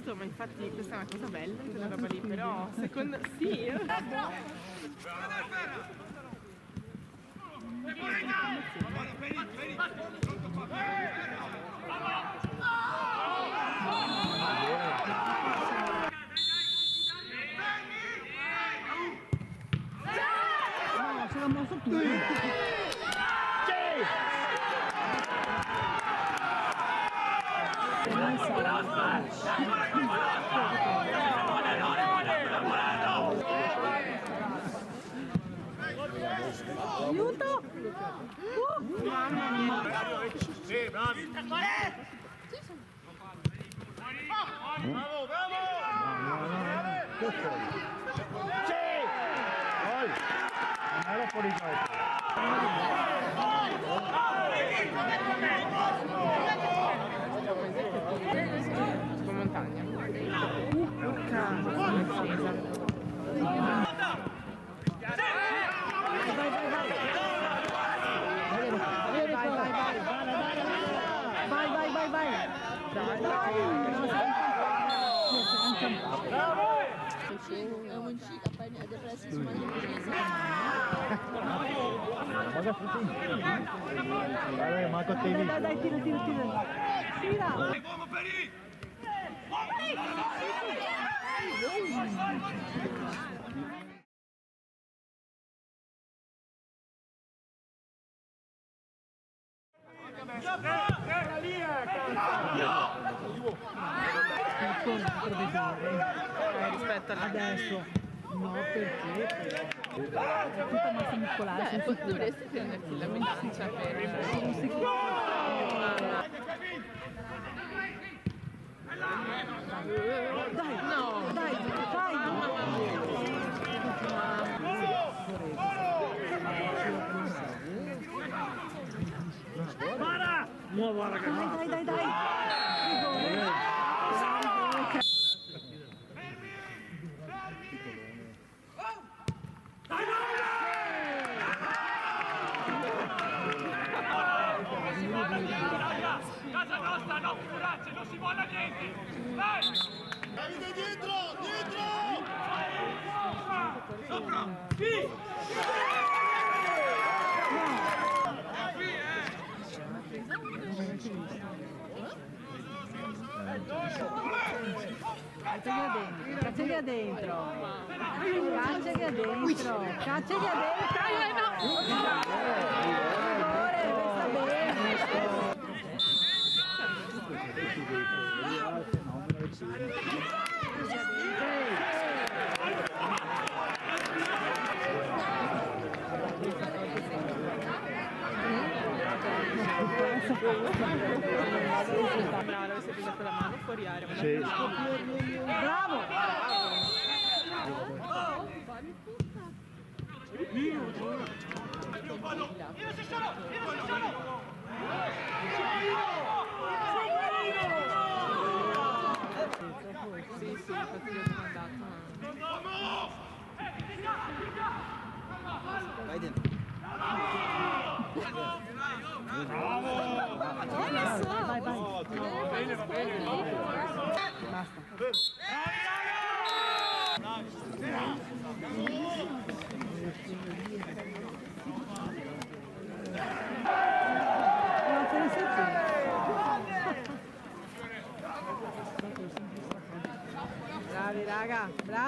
detto, ma infatti questa è una cosa bella, quella roba lì, però secondo... Sì, no, ce l'ha mosso tu. Aiuto! mamma mia. Sì, bravi! Bravo, bravo! Sì! Poi! Non era fuori gioco. Tipo montagna. Porca, Vai. Cosa fai? Dai, Marco TV. Dai, tira. Tira. rispetto alla... Adesso. No, perché? È tutta massa muscolare. Dovresti prenderti la bilancia per... Dai, No! dai, Para! No, guarda che no. Dai. Casa nostra, no figuracce, non si vuole niente! Vai! Davide dietro! Sopra! Sì! Cacciagli a dentro. Rigore, sta Brava, avessi preso la mano fuori aria. Sì. Bravo! Io ci sono! Sì, infatti io sono andato. Vai dentro. Vai. Va bene. No, ce ne sei tu. Bravi raga, bravi.